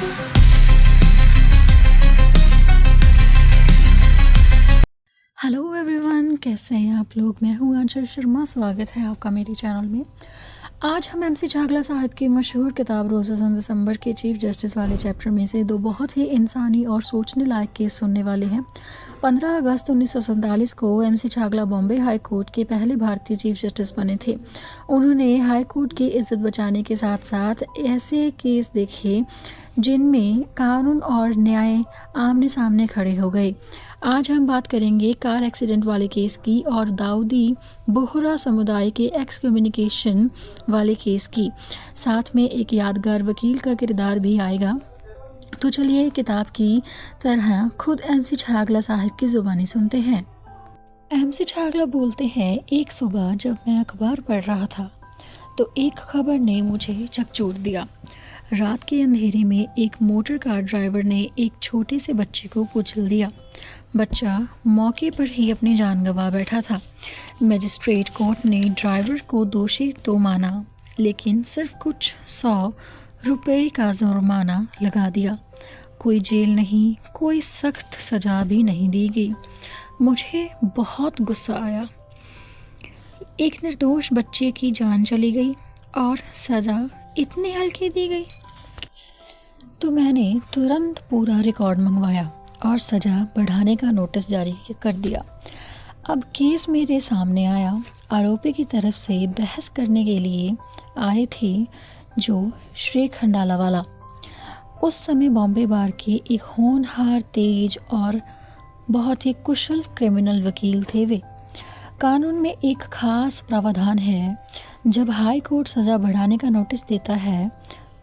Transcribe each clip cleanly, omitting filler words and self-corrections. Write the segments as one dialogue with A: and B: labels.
A: Hello everyone, कैसे हैं आप लोग। मैं हूँ आंचल शर्मा, स्वागत है आपका मेरे चैनल में। आज हम एमसी छागला साहब की मशहूर किताब रोज़ेज़ इन दिसंबर के चीफ जस्टिस वाले चैप्टर में से दो बहुत ही इंसानी और सोचने लायक केस सुनने वाले हैं। 15 अगस्त 1947 को MC Chagla Bombay high court के पहले भारतीय चीफ जस्टिस बने थे। उन्होंने हाई कोर्ट की इज्जत बचाने के साथ साथ ऐसे केस देखे जिनमें कानून और न्याय आमने सामने खड़े हो गए। आज हम बात करेंगे कार एक्सीडेंट वाले केस की और दाऊदी बोहरा समुदाय के एक्सकम्युनिकेशन वाले केस की। साथ में एक यादगार वकील का किरदार भी आएगा। तो चलिए किताब की तरह खुद एमसी छागला साहब की ज़ुबानी सुनते हैं। एमसी छागला बोलते हैं, एक सुबह जब मैं अखबार पढ़ रहा था तो एक खबर ने मुझे झकझोर दिया। रात के अंधेरे में एक मोटर कार ड्राइवर ने एक छोटे से बच्चे को कुचल दिया। बच्चा मौके पर ही अपनी जान गंवा बैठा था। मजिस्ट्रेट कोर्ट ने ड्राइवर को दोषी तो माना, लेकिन सिर्फ कुछ 100 रुपये का जुर्माना लगा दिया। कोई जेल नहीं, कोई सख्त सज़ा भी नहीं दी गई। मुझे बहुत गुस्सा आया। एक निर्दोष बच्चे की जान चली गई और सज़ा इतनी हल्की दी गई। तो मैंने तुरंत पूरा रिकॉर्ड मंगवाया और सज़ा बढ़ाने का नोटिस जारी कर दिया। अब केस मेरे सामने आया। आरोपी की तरफ से बहस करने के लिए आए थे जो श्री खंडालावाला। उस समय बॉम्बे बार के एक होनहार, तेज और बहुत ही कुशल क्रिमिनल वकील थे वे। कानून में एक खास प्रावधान है, जब हाई कोर्ट सज़ा बढ़ाने का नोटिस देता है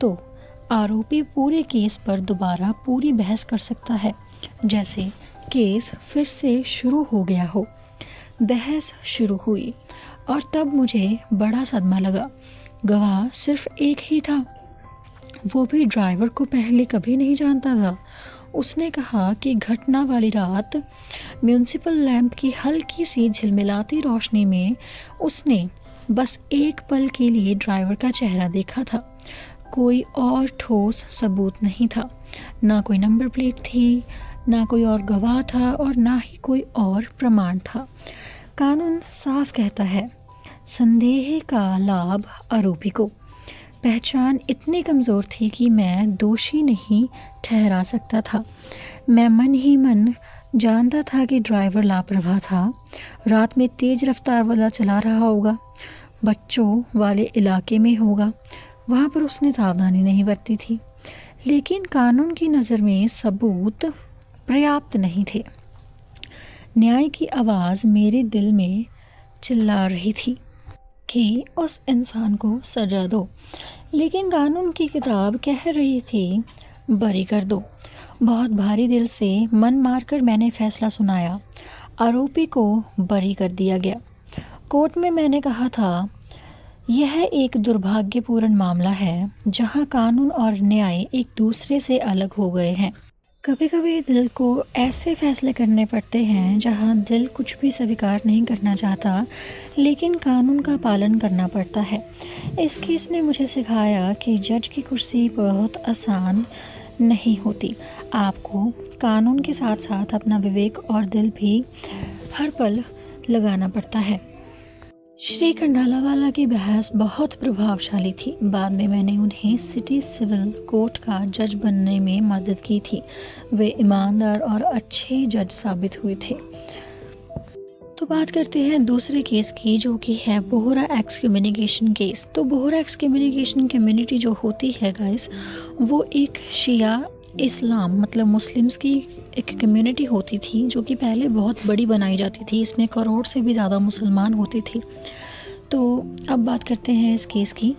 A: तो आरोपी पूरे केस पर दोबारा पूरी बहस कर सकता है, जैसे केस फिर से शुरू हो गया हो। बहस शुरू हुई और तब मुझे बड़ा सदमा लगा। गवाह सिर्फ एक ही था, वो भी ड्राइवर को पहले कभी नहीं जानता था। उसने कहा कि घटना वाली रात म्यूनिसिपल लैंप की हल्की सी झिलमिलाती रोशनी में उसने बस एक पल के लिए ड्राइवर का चेहरा देखा था। कोई और ठोस सबूत नहीं था, ना कोई नंबर प्लेट थी, ना कोई और गवाह था और ना ही कोई और प्रमाण था। कानून साफ कहता है, संदेह का लाभ आरोपी को। पहचान इतनी कमज़ोर थी कि मैं दोषी नहीं ठहरा सकता था। मैं मन ही मन जानता था कि ड्राइवर लापरवाह था, रात में तेज़ रफ्तार वाला चला रहा होगा, बच्चों वाले इलाके में होगा, वहाँ पर उसने सावधानी नहीं बरती थी। लेकिन कानून की नज़र में सबूत पर्याप्त नहीं थे। न्याय की आवाज़ मेरे दिल में चिल्ला रही थी कि उस इंसान को सजा दो, लेकिन कानून की किताब कह रही थी बरी कर दो। बहुत भारी दिल से मन मारकर मैंने फैसला सुनाया। आरोपी को बरी कर दिया गया। कोर्ट में मैंने कहा था, यह एक दुर्भाग्यपूर्ण मामला है जहां कानून और न्याय एक दूसरे से अलग हो गए हैं। कभी कभी दिल को ऐसे फैसले करने पड़ते हैं जहां दिल कुछ भी स्वीकार नहीं करना चाहता, लेकिन कानून का पालन करना पड़ता है। इस केस ने मुझे सिखाया कि जज की कुर्सी बहुत आसान नहीं होती। आपको कानून के साथ साथ अपना विवेक और दिल भी हर पल लगाना पड़ता है। श्री खंडालावाला की बहस बहुत प्रभावशाली थी। बाद में मैंने उन्हें सिटी सिविल कोर्ट का जज बनने में मदद की थी। वे ईमानदार और अच्छे जज साबित हुए थे। तो बात करते हैं दूसरे केस की, जो कि है बोहरा एक्सकम्युनिकेशन केस। तो बोहरा एक्सकम्युनिकेशन कम्युनिटी जो होती है गाइस, वो एक शिया इस्लाम मतलब मुस्लिम्स की एक कम्युनिटी होती थी, जो कि पहले बहुत बड़ी बनाई जाती थी। इसमें करोड़ से भी ज़्यादा मुसलमान होते थे। तो अब बात करते हैं इस केस की।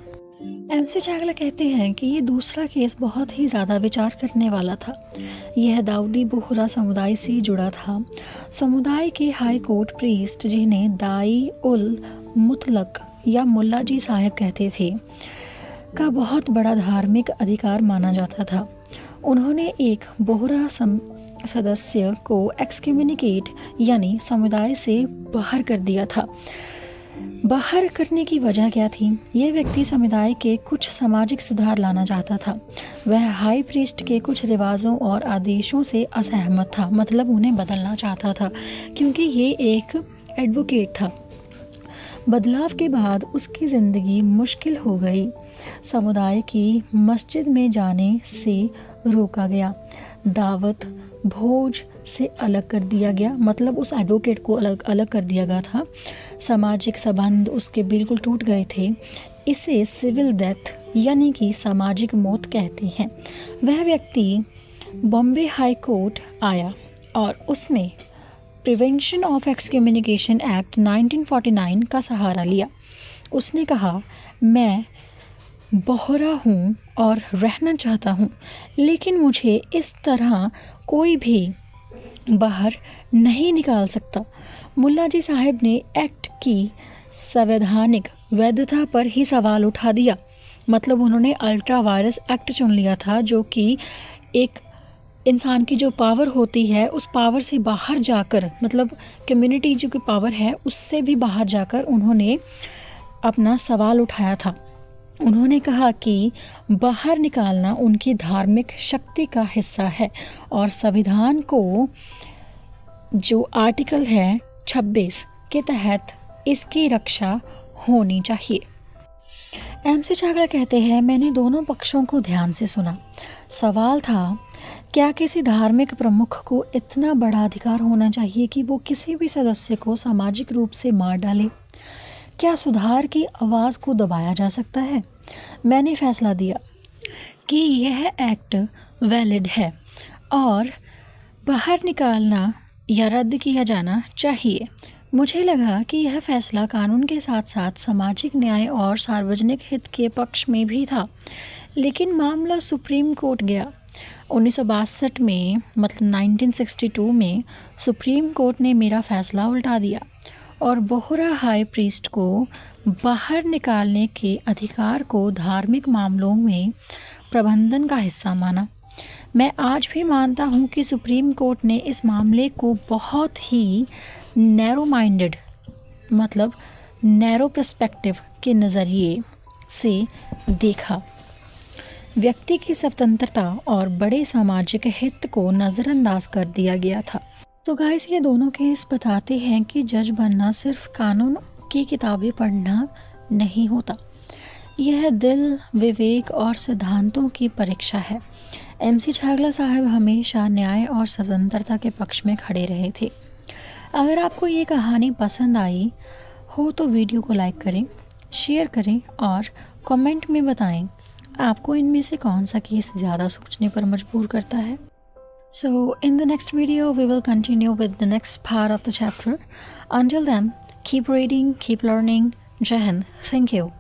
A: एमसी छागला कहते हैं कि ये दूसरा केस बहुत ही ज़्यादा विचार करने वाला था। यह दाऊदी बोहरा समुदाय से जुड़ा था। समुदाय के हाई कोर्ट प्रीस्ट, जिन्हें दाई उल मुतलक या मुल्ला जी साहब कहते थे, का बहुत बड़ा धार्मिक अधिकार माना जाता था। उन्होंने एक बोहरा सदस्य को एक्सकम्युनिकेट यानी समुदाय से बाहर कर दिया था। बाहर करने की वजह क्या थी? ये व्यक्ति समुदाय के कुछ सामाजिक सुधार लाना चाहता था। वह हाई प्रीस्ट के कुछ रिवाजों और आदेशों से असहमत था, मतलब उन्हें बदलना चाहता था, क्योंकि ये एक एडवोकेट था। बदलाव के बाद उसकी ज़िंदगी मुश्किल हो गई। समुदाय की मस्जिद में जाने से रोका गया, दावत भोज से अलग कर दिया गया, मतलब उस एडवोकेट को अलग कर दिया गया था। सामाजिक संबंध उसके बिल्कुल टूट गए थे। इसे सिविल डेथ यानी कि सामाजिक मौत कहते हैं। वह व्यक्ति बॉम्बे हाई कोर्ट आया और उसने प्रिवेंशन ऑफ एक्सकम्युनिकेशन एक्ट 1949 का सहारा लिया। उसने कहा, मैं बोहरा हूँ और रहना चाहता हूँ, लेकिन मुझे इस तरह कोई भी बाहर नहीं निकाल सकता। मुल्ला जी साहब ने एक्ट की संवैधानिक वैधता पर ही सवाल उठा दिया, मतलब उन्होंने अल्ट्रा वायरस एक्ट चुन लिया था, जो कि एक इंसान की जो पावर होती है उस पावर से बाहर जाकर, मतलब कम्युनिटी जो की पावर है उससे भी बाहर जाकर उन्होंने अपना सवाल उठाया था। उन्होंने कहा कि बाहर निकालना उनकी धार्मिक शक्ति का हिस्सा है और संविधान को जो आर्टिकल है 26 के तहत इसकी रक्षा होनी चाहिए। MC छागला कहते हैं, मैंने दोनों पक्षों को ध्यान से सुना। सवाल था, क्या किसी धार्मिक प्रमुख को इतना बड़ा अधिकार होना चाहिए कि वो किसी भी सदस्य को सामाजिक रूप से मार डाले? क्या सुधार की आवाज़ को दबाया जा सकता है? मैंने फैसला दिया कि यह एक्ट वैलिड है और बाहर निकालना या रद्द किया जाना चाहिए। मुझे लगा कि यह फैसला कानून के साथ साथ सामाजिक न्याय और सार्वजनिक हित के पक्ष में भी था। लेकिन मामला सुप्रीम कोर्ट गया। 1962 में, मतलब 1962 में सुप्रीम कोर्ट ने मेरा फैसला उल्टा दिया और बोहरा हाई प्रीस्ट को बाहर निकालने के अधिकार को धार्मिक मामलों में प्रबंधन का हिस्सा माना। मैं आज भी मानता हूँ कि सुप्रीम कोर्ट ने इस मामले को बहुत ही नैरो माइंडेड, मतलब नैरो पर्सपेक्टिव के नज़रिए से देखा। व्यक्ति की स्वतंत्रता और बड़े सामाजिक हित को नज़रअंदाज कर दिया गया था। तो गाइस, ये दोनों केस बताते हैं कि जज बनना सिर्फ कानून की किताबें पढ़ना नहीं होता। यह दिल, विवेक और सिद्धांतों की परीक्षा है। MC छागला साहब हमेशा न्याय और स्वतंत्रता के पक्ष में खड़े रहे थे। अगर आपको ये कहानी पसंद आई हो तो वीडियो को लाइक करें, शेयर करें और कमेंट में बताएं आपको इनमें से कौन सा केस ज़्यादा सोचने पर मजबूर करता है। So in the next video we will continue with the next part of the chapter. Until then, keep reading, keep learning. Jai Hind. Thank you.